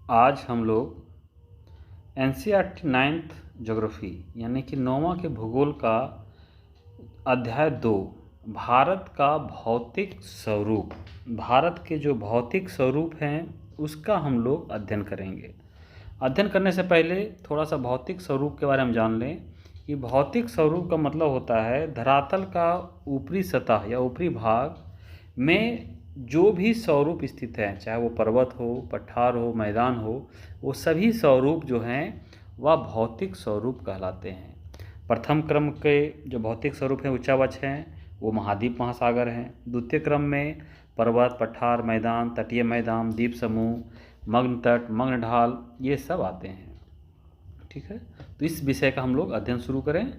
आज हम लोग एनसीईआरटी 9th ज्योग्राफी यानी कि 9वां के भूगोल का अध्याय 2 भारत का भौतिक स्वरूप, भारत के जो भौतिक स्वरूप हैं उसका हम लोग अध्ययन करेंगे। अध्ययन करने से पहले थोड़ा सा भौतिक स्वरूप के बारे में जान लें कि भौतिक स्वरूप का मतलब होता है धरातल का ऊपरी सतह या ऊपरी भाग में जो भी स्वरूप स्थित है, चाहे वो पर्वत हो, पठार हो, मैदान हो, वो सभी स्वरूप जो हैं वह भौतिक स्वरूप कहलाते हैं। प्रथम क्रम के जो भौतिक स्वरूप हैं उच्चावच हैं, वो महाद्वीप महासागर हैं। द्वितीय क्रम में पर्वत, पठार, मैदान, तटीय मैदान, द्वीप समूह, मग्न तट, मग्न ढाल, ये सब आते हैं। ठीक है, तो इस विषय का हम लोग अध्ययन शुरू करें।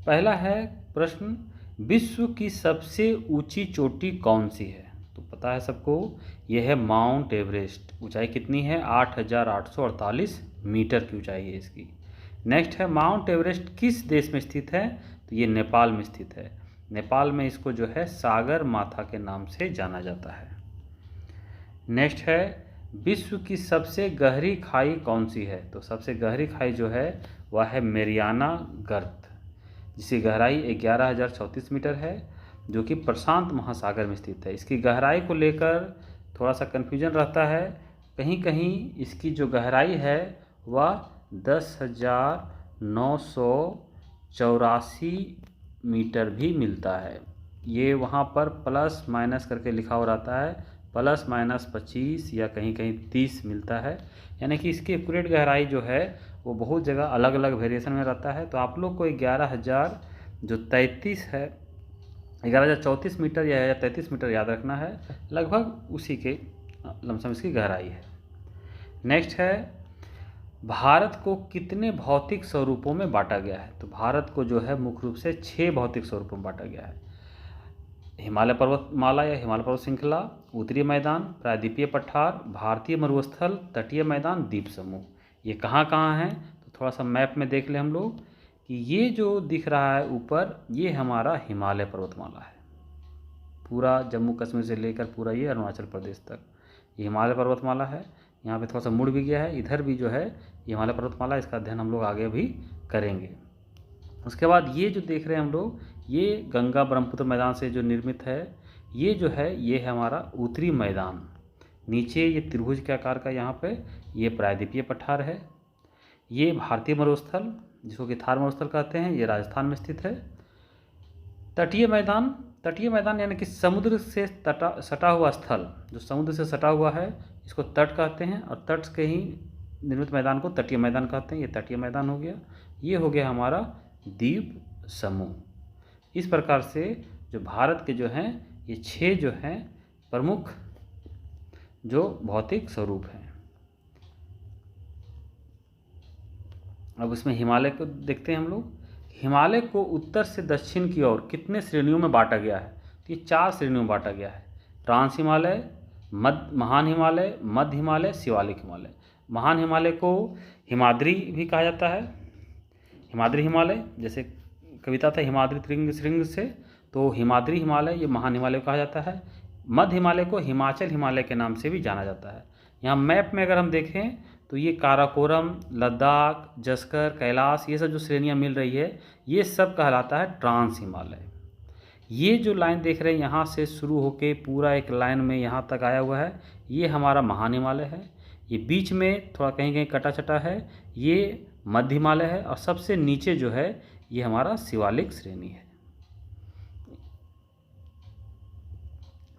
पहला है प्रश्न, विश्व की सबसे ऊंची चोटी कौन सी है? तो पता है सबको, यह है माउंट एवरेस्ट। ऊंचाई कितनी है? 8,848 मीटर की ऊंचाई है इसकी। नेक्स्ट है माउंट एवरेस्ट किस देश में स्थित है? तो ये नेपाल में स्थित है। नेपाल में इसको जो है सागर माथा के नाम से जाना जाता है। नेक्स्ट है विश्व की सबसे गहरी खाई कौन सी है? तो सबसे गहरी खाई जो है वह है मेरियाना गर्त, जिसकी गहराई 11,034 मीटर है, जो कि प्रशांत महासागर में स्थित है। इसकी गहराई को लेकर थोड़ा सा कन्फ्यूजन रहता है, कहीं कहीं इसकी जो गहराई है वह 10,984 मीटर भी मिलता है। ये वहाँ पर प्लस माइनस करके लिखा हो रहता है, प्लस माइनस 25 या कहीं कहीं 30 मिलता है, यानी कि इसकी एक्यूरेट गहराई जो है वो बहुत जगह अलग अलग वेरिएशन में रहता है। तो आप लोग को 11,000 जो 33 है, 11,034 मीटर या 33 मीटर याद रखना है, लगभग उसी के लमसम इसकी गहराई है। नेक्स्ट है भारत को कितने भौतिक स्वरूपों में बांटा गया है? तो भारत को जो है मुख्य रूप से 6 भौतिक स्वरूपों में बांटा गया है। हिमालय पर्वतमाला या हिमालय पर्वत श्रृंखला, उत्तरी मैदान, प्रायद्वीपीय पठार, भारतीय मरुस्थल, तटीय मैदान, द्वीप समूह। ये कहाँ कहाँ हैं? तो थोड़ा सा मैप में देख लें हम लोग कि ये जो दिख रहा है ऊपर, ये हमारा हिमालय पर्वतमाला है। पूरा जम्मू कश्मीर से लेकर पूरा ये अरुणाचल प्रदेश तक ये हिमालय पर्वतमाला है। यहाँ पे थोड़ा सा मुड़ भी गया है, इधर भी जो है ये हिमालय पर्वतमाला, इसका अध्ययन हम लोग आगे भी करेंगे। उसके बाद ये जो देख रहे हैं हम लोग, ये गंगा ब्रह्मपुत्र मैदान से जो निर्मित है, ये जो है ये है हमारा उत्तरी मैदान। नीचे ये त्रिभुज के आकार का यहाँ पे ये प्रायद्वीपीय पठार है। ये भारतीय मरुस्थल, जिसको कि थार मरुस्थल कहते हैं, ये राजस्थान में स्थित है। तटीय मैदान, तटीय मैदान यानी कि समुद्र से सटा हुआ स्थल, जो समुद्र से सटा हुआ है इसको तट कहते हैं, और तट के ही निर्मित मैदान को तटीय मैदान कहते हैं। ये तटीय मैदान हो गया। ये हो गया हमारा द्वीप समूह। इस प्रकार से जो भारत के जो हैं ये 6 जो हैं प्रमुख जो भौतिक स्वरूप हैं। अब इसमें हिमालय को देखते हैं हम लोग। हिमालय को उत्तर से दक्षिण की ओर कितने श्रेणियों में बांटा गया है? तो ये 4 श्रेणियों में बांटा गया है। ट्रांस हिमालय, महान हिमालय, मध्य हिमालय, शिवालिक हिमालय। महान हिमालय को हिमाद्री भी कहा जाता है। हिमाद्री हिमालय, जैसे कविता था हिमाद्री त्रिंग श्रृंग से, तो हिमाद्री हिमालय ये महान हिमालय कहा जाता है। मध्य हिमालय को हिमाचल हिमालय के नाम से भी जाना जाता है। यहाँ मैप में अगर हम देखें तो ये काराकोरम, लद्दाख, जस्कर, कैलाश, ये सब जो श्रेणियाँ मिल रही है, ये सब कहलाता है ट्रांस हिमालय। ये जो लाइन देख रहे हैं यहाँ से शुरू होके पूरा एक लाइन में यहाँ तक आया हुआ है, ये हमारा महान हिमालय है। ये बीच में थोड़ा कहीं कहीं कटा चटा है, ये मध्य हिमालय है, और सबसे नीचे जो है ये हमारा शिवालिक श्रेणी है।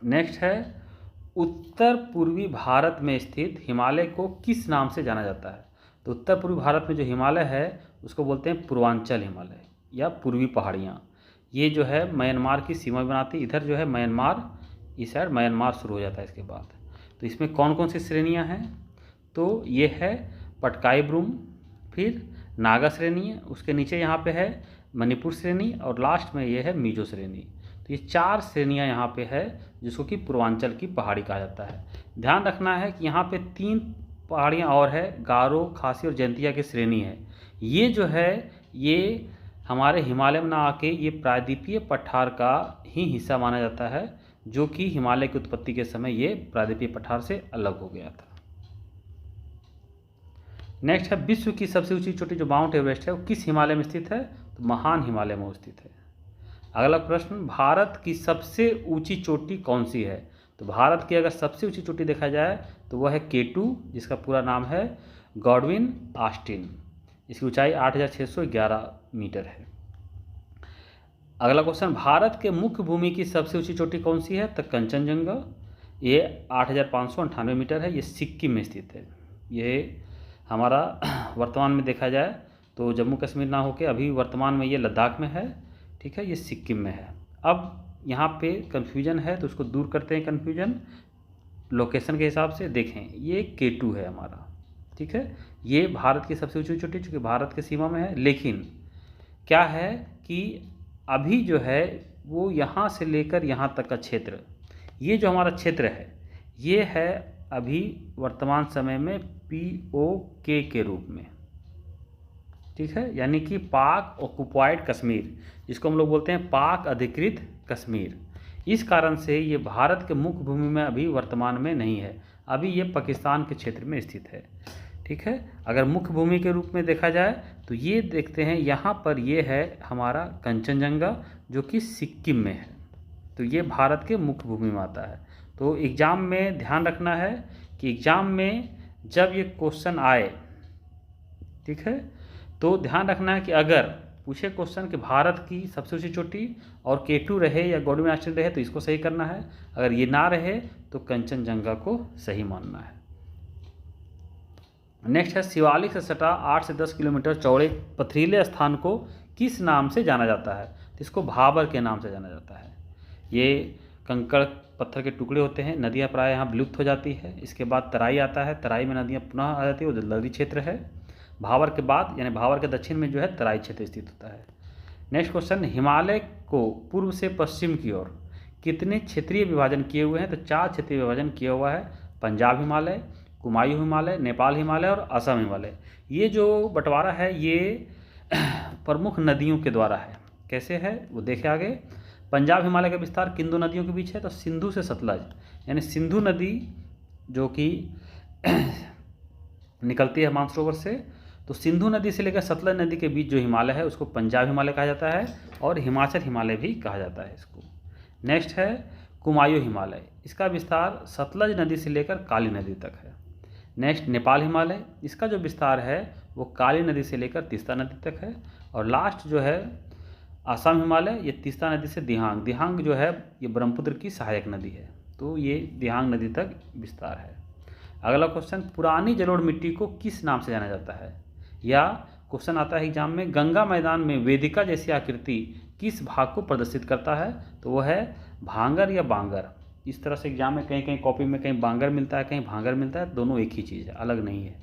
नेक्स्ट है उत्तर पूर्वी भारत में स्थित हिमालय को किस नाम से जाना जाता है? तो उत्तर पूर्वी भारत में जो हिमालय है उसको बोलते हैं पूर्वांचल हिमालय या पूर्वी पहाड़ियाँ। ये जो है म्यांमार की सीमा बनाती है। इधर जो है म्यांमार, इस साइड म्यांमार शुरू हो जाता है इसके बाद। तो इसमें कौन कौन सी श्रेणियाँ हैं? तो ये है पटकाई ब्रूम, फिर नागा श्रेणी है, उसके नीचे यहाँ पे है मणिपुर श्रेणी, और लास्ट में ये है मिजो श्रेणी। तो ये 4 श्रेणियाँ यहाँ पे है, जिसको कि पूर्वांचल की पहाड़ी कहा जाता है। ध्यान रखना है कि यहाँ पे 3 पहाड़ियाँ और है, गारो, खासी और जयंतिया की श्रेणी है। ये जो है ये हमारे हिमालय में ना आके ये प्रायद्वीपीय पठार का ही हिस्सा माना जाता है, जो कि हिमालय की उत्पत्ति के समय ये प्रायद्वीपीय पठार से अलग हो गया था। नेक्स्ट है विश्व की सबसे ऊंची चोटी जो माउंट एवरेस्ट है वो किस हिमालय में स्थित है? तो महान हिमालय में स्थित है। अगला प्रश्न, भारत की सबसे ऊंची चोटी कौन सी है? तो भारत की अगर सबसे ऊंची चोटी देखा जाए तो वह है K2, जिसका पूरा नाम है गॉडविन ऑस्टिन। इसकी ऊंचाई 8,611 मीटर है। अगला क्वेश्चन, भारत के मुख्य भूमि की सबसे ऊंची चोटी कौन सी है? तो कंचनजंगा, ये 8,598 मीटर है। ये सिक्किम में स्थित है। ये हमारा वर्तमान में देखा जाए तो जम्मू कश्मीर ना होके अभी वर्तमान में ये लद्दाख में है, ठीक है, ये सिक्किम में है। अब यहाँ पे कन्फ्यूजन है तो उसको दूर करते हैं कन्फ्यूजन लोकेशन के हिसाब से। देखें ये K2 है हमारा, ठीक है, ये भारत की सबसे ऊंची चोटी चूँकि भारत के सीमा में है। लेकिन क्या है कि अभी जो है वो यहाँ से लेकर यहाँ तक का क्षेत्र, ये जो हमारा क्षेत्र है ये है अभी वर्तमान समय में POK के रूप में, ठीक है, यानी कि पाक ऑक्युपाइड कश्मीर, जिसको हम लोग बोलते हैं पाक अधिकृत कश्मीर। इस कारण से ये भारत के मुख्य भूमि में अभी वर्तमान में नहीं है, अभी ये पाकिस्तान के क्षेत्र में स्थित है, ठीक है। अगर मुख्य भूमि के रूप में देखा जाए तो ये देखते हैं यहाँ पर ये है हमारा कंचनजंगा जो कि सिक्किम में है, तो ये भारत के मुख्य भूमि में आता है। तो एग्ज़ाम में ध्यान रखना है कि एग्ज़ाम में जब ये क्वेश्चन आए, ठीक है, तो ध्यान रखना है कि अगर पूछे क्वेश्चन कि भारत की सबसे ऊंची चोटी और K2 रहे या गॉडविन ऑस्टिन रहे तो इसको सही करना है, अगर ये ना रहे तो कंचनजंगा को सही मानना है। नेक्स्ट है, शिवालिक से सटा 8 से 10 किलोमीटर चौड़े पथरीले स्थान को किस नाम से जाना जाता है? तो इसको भाबर के नाम से जाना जाता है। ये कंकड़ पत्थर के टुकड़े होते हैं, नदियाँ प्राय यहाँ विलुप्त हो जाती है। इसके बाद तराई आता है, तराई में नदियाँ पुनः आ जाती है, वो जलदरी क्षेत्र है। भाबर के बाद यानी भाबर के दक्षिण में जो है तराई क्षेत्र स्थित होता है। नेक्स्ट क्वेश्चन, हिमालय को पूर्व से पश्चिम की ओर कितने क्षेत्रीय विभाजन किए हुए हैं? तो 4 क्षेत्रीय विभाजन किया हुआ है। पंजाब हिमालय, कुमायूं हिमालय, नेपाल हिमालय और असम हिमालय। ये जो बंटवारा है ये प्रमुख नदियों के द्वारा है। कैसे है वो देखें आगे। पंजाब हिमालय का विस्तार किन दो नदियों के बीच है? तो सिंधु से सतलज, यानी सिंधु नदी जो कि निकलती है मानसरोवर से, तो सिंधु नदी से लेकर सतलज नदी के बीच जो हिमालय है उसको पंजाब हिमालय कहा जाता है और हिमाचल हिमालय भी कहा जाता है इसको। नेक्स्ट है कुमायूं हिमालय, इसका विस्तार सतलज नदी से लेकर काली नदी तक है। नेक्स्ट नेपाल हिमालय, इसका जो विस्तार है वो काली नदी से लेकर तीस्ता नदी तक है। और लास्ट जो है असम हिमालय, ये तीस्ता नदी से दिहांग, दिहांग जो है ये ब्रह्मपुत्र की सहायक नदी है, तो ये दिहांग नदी तक विस्तार है। अगला क्वेश्चन, पुरानी जलोढ़ मिट्टी को किस नाम से जाना जाता है? या क्वेश्चन आता है एग्जाम में, गंगा मैदान में वेदिका जैसी आकृति किस भाग को प्रदर्शित करता है? तो वह है भांगर या बांगर। इस तरह से एग्जाम में कहीं कहीं कॉपी में कहीं बांगर मिलता है कहीं भांगर मिलता है, दोनों एक ही चीज़ है, अलग नहीं है।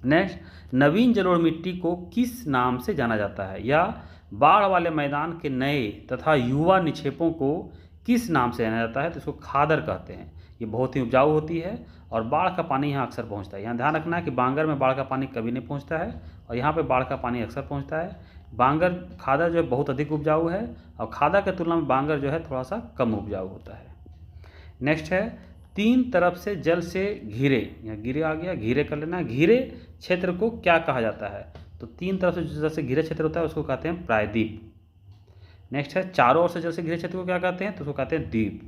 नेक्स्ट, नवीन जलोढ़ मिट्टी को किस नाम से जाना जाता है? या बाढ़ वाले मैदान के नए तथा युवा निक्षेपों को किस नाम से जाना जाता है? तो इसको खादर कहते हैं। ये बहुत ही उपजाऊ होती है और बाढ़ का पानी यहाँ अक्सर पहुँचता है। यहाँ ध्यान रखना है कि बांगर में बाढ़ का पानी कभी नहीं पहुँचता है और यहाँ पे बाढ़ का पानी अक्सर पहुँचता है। बांगर खादर जो है बहुत अधिक उपजाऊ है और खादर की तुलना में बांगर जो है थोड़ा सा कम उपजाऊ होता है। नेक्स्ट है, तीन तरफ से जल से घिरे, यहाँ घिरे आ गया, घिरे कर लेना। घिरे क्षेत्र को क्या कहा जाता है? तो तीन तरफ से जल से घिरे क्षेत्र होता है उसको कहते हैं प्रायद्वीप। नेक्स्ट है, चारों ओर से जल से घिरे क्षेत्र को क्या कहते हैं? तो उसको कहते हैं द्वीप।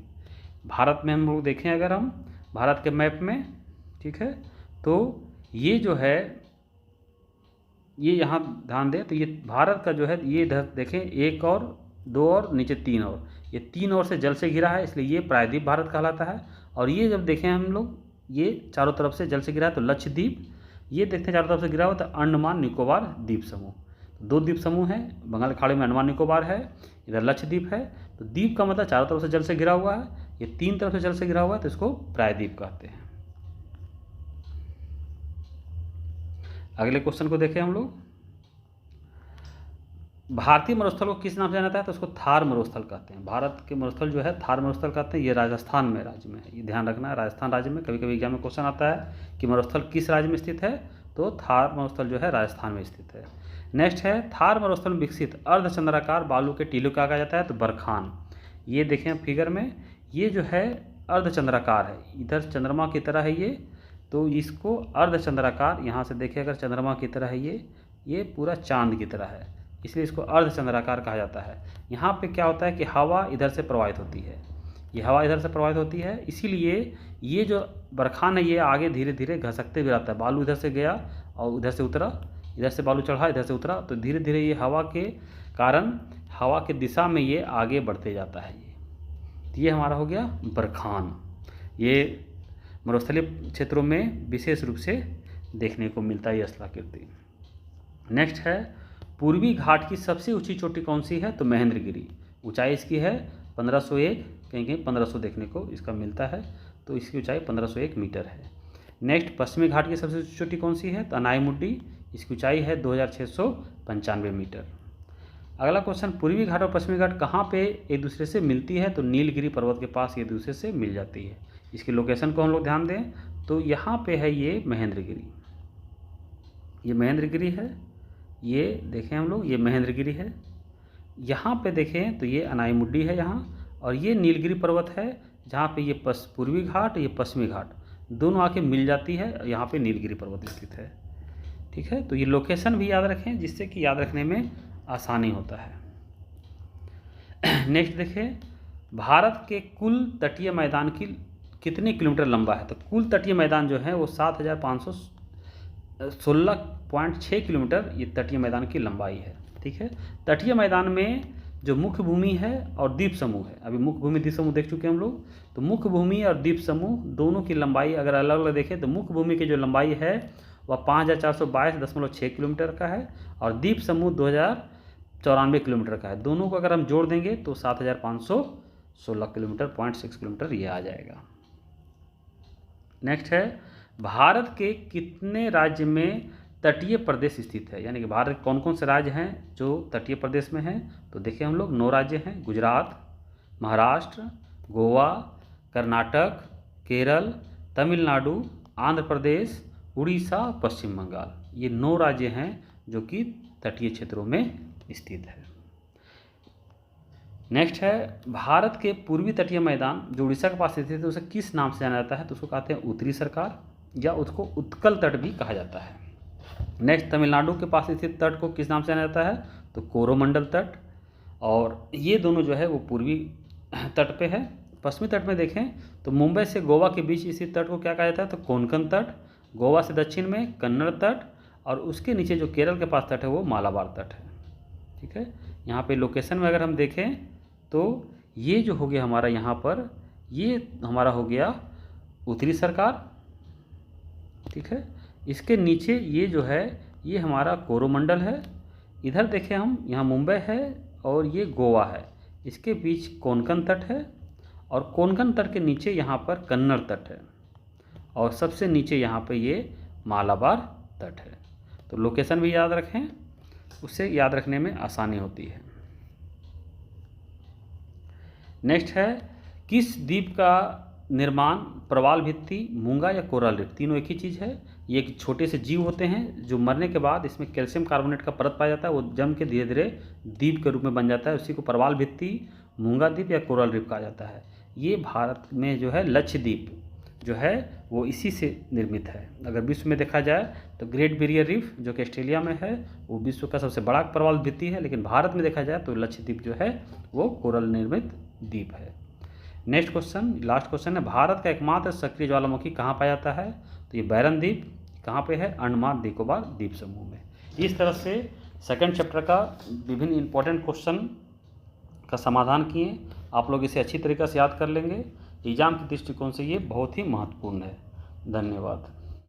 भारत में हम लोग देखें अगर हम भारत के मैप में, ठीक है, तो ये जो है ये यहाँ ध्यान दें तो ये भारत का जो है ये इधर देखें, एक और दो और नीचे तीन और, ये तीन ओर से जल से घिरा है इसलिए ये प्रायद्वीप भारत कहलाता है। और ये जब देखें हम लोग ये चारों तरफ से जल से घिरा है तो लक्षद्वीप, ये देखते हैं चारों तरफ से घिरा हुआ तो अंडमान निकोबार द्वीप समूह। दो द्वीप समूह हैं, बंगाल की खाड़ी में अंडमान निकोबार है, इधर लक्षद्वीप है। तो द्वीप का मतलब चारों तरफ से जल से घिरा हुआ है, ये तीन तरफ से जल से घिरा हुआ है तो इसको प्रायद्वीप कहते हैं। अगले क्वेश्चन को देखें हम लोग, भारतीय मरुस्थल को किस नाम से जाना जाता है? तो उसको थार मरुस्थल कहते हैं। भारत के मरुस्थल जो है थार मरुस्थल कहते हैं। ये राजस्थान में राज्य में है, ये ध्यान रखना है, राजस्थान राज्य में। कभी कभी एग्जाम में क्वेश्चन आता है कि मरुस्थल किस राज्य में स्थित है, तो थार मरुस्थल जो है राजस्थान में स्थित है। नेक्स्ट है, थार मरुस्थल में विकसित अर्धचंद्राकार बालू के टीलों का कहा जाता है? तो बरखान। ये देखें फिगर में, ये जो है अर्धचंद्राकार है, इधर चंद्रमा की तरह है ये, तो इसको अर्धचंद्राकार, यहाँ से देखिए अगर चंद्रमा की तरह है ये पूरा चांद की तरह है, इसलिए इसको अर्धचंद्राकार कहा जाता है। यहाँ पे क्या होता है कि हवा इधर से प्रवाहित होती है, ये हवा इधर से प्रवाहित होती है, इसीलिए ये जो बरखान है ये आगे धीरे धीरे घसकते भी रहता है। बालू इधर से गया और उधर से उतरा, इधर से बालू चढ़ा इधर से उतरा, तो धीरे धीरे ये हवा के कारण, हवा के दिशा में ये आगे बढ़ते जाता है। ये हमारा हो गया बरखान। ये मरुस्थलीय क्षेत्रों में विशेष रूप से देखने को मिलता है ये स्थलाकृति। नेक्स्ट है पूर्वी घाट की सबसे ऊंची चोटी कौन सी है? तो महेंद्रगिरी। ऊंचाई इसकी है 1501, कहीं कहीं 1500 देखने को इसका मिलता है, तो इसकी ऊंचाई 1501 मीटर है। नेक्स्ट पश्चिमी घाट की सबसे ऊंची चोटी कौन सी है? तो अनाईमुड्डी, इसकी ऊंचाई है 2695 मीटर। अगला क्वेश्चन, पूर्वी घाट और पश्चिमी घाट कहाँ पे एक दूसरे से मिलती है? तो नीलगिरी पर्वत के पास ये दूसरे से मिल जाती है। इसकी लोकेशन को हम लोग ध्यान दें तो यहाँ पे है ये महेंद्रगिरी, ये महेंद्रगिरी है, ये देखें हम लोग ये महेंद्रगिरी है। यहाँ पे देखें तो ये अनाईमुड्डी है यहाँ, और ये नीलगिरी पर्वत है जहाँ पे ये पूर्वी घाट, ये पश्चिमी घाट दोनों आके मिल जाती है, यहाँ पे नीलगिरी पर्वत स्थित है। ठीक है, तो ये लोकेशन भी याद रखें जिससे कि याद रखने में आसानी होता है। नेक्स्ट देखिए, भारत के कुल तटीय मैदान की कितने किलोमीटर लंबा है? तो कुल तटीय मैदान जो है वो 7516.6 किलोमीटर ये तटीय मैदान की लंबाई है। ठीक है, तटीय मैदान में जो मुख्य भूमि है और द्वीप समूह है, अभी मुख्य भूमि द्वीप समूह देख चुके हैं हम लोग, तो मुख्य भूमि और द्वीप समूह दोनों की लंबाई अगर अलग अलग देखें तो मुख्य भूमि की जो लंबाई है वह 5422.6 किलोमीटर का है, और द्वीप समूह 2094 किलोमीटर का है। दोनों को अगर हम जोड़ देंगे तो 7516 किलोमीटर, 0.6 किलोमीटर ये आ जाएगा। नेक्स्ट है, भारत के कितने राज्य में तटीय प्रदेश स्थित है? यानी कि भारत के कौन कौन से राज्य हैं जो तटीय प्रदेश में हैं? तो देखिए हम लोग 9 राज्य हैं, गुजरात, महाराष्ट्र, गोवा, कर्नाटक, केरल, तमिलनाडु, आंध्र प्रदेश, उड़ीसा, पश्चिम बंगाल। ये 9 राज्य हैं जो कि तटीय क्षेत्रों में स्थित है। नेक्स्ट है, भारत के पूर्वी तटीय मैदान जो उड़ीसा के पास स्थित है तो उसे किस नाम से जाना जाता है? तो उसको कहते हैं उत्तरी सरकार, या उसको उत्कल तट भी कहा जाता है। नेक्स्ट, तमिलनाडु के पास स्थित तट को किस नाम से जाना जाता है? तो कोरोमंडल तट, और ये दोनों जो है वो पूर्वी तट पे है। पश्चिमी तट में देखें तो मुंबई से गोवा के बीच स्थित तट को क्या कहा जाता है? तो कोंकण तट। गोवा से दक्षिण में कन्नड़ तट, और उसके नीचे जो केरल के पास तट है वो मालाबार तट है। ठीक है, यहाँ पे लोकेशन में अगर हम देखें तो ये जो हो गया हमारा यहाँ पर, ये हमारा हो गया उत्तरी सरकार। ठीक है, इसके नीचे ये जो है ये हमारा कोरोमंडल है। इधर देखें हम, यहाँ मुंबई है और ये गोवा है, इसके बीच कोंकण तट है, और कोंकण तट के नीचे यहाँ पर कन्नड़ तट है, और सबसे नीचे यहाँ पे ये मालाबार तट है। तो लोकेशन भी याद रखें, उससे याद रखने में आसानी होती है। नेक्स्ट है, किस द्वीप का निर्माण प्रवाल भित्ति, मूंगा या कोरल रीफ, तीनों एक ही चीज़ है। ये एक छोटे से जीव होते हैं जो मरने के बाद इसमें कैल्शियम कार्बोनेट का परत पाया जाता है, वो जम के धीरे धीरे द्वीप के रूप में बन जाता है, उसी को प्रवाल भित्ति, मूंगा द्वीप या कोरल रीफ कहा जाता है। ये भारत में जो है लक्षद्वीप जो है वो इसी से निर्मित है। अगर विश्व में देखा जाए तो ग्रेट बैरियर रीफ जो कि ऑस्ट्रेलिया में है वो विश्व का सबसे बड़ा प्रवाल भित्ति है, लेकिन भारत में देखा जाए तो लक्षद्वीप जो है वो कोरल निर्मित द्वीप है। नेक्स्ट क्वेश्चन, लास्ट क्वेश्चन है, भारत का एकमात्र सक्रिय ज्वालामुखी कहाँ पाया जाता है? तो ये बैरन द्वीप कहाँ पे है? अंडमान निकोबार द्वीप समूह में। इस तरह से सेकंड चैप्टर का विभिन्न इंपॉर्टेंट क्वेश्चन का समाधान किए। आप लोग इसे अच्छी तरीके से याद कर लेंगे। एग्जाम के दृष्टिकोण से ये बहुत ही महत्वपूर्ण है। धन्यवाद।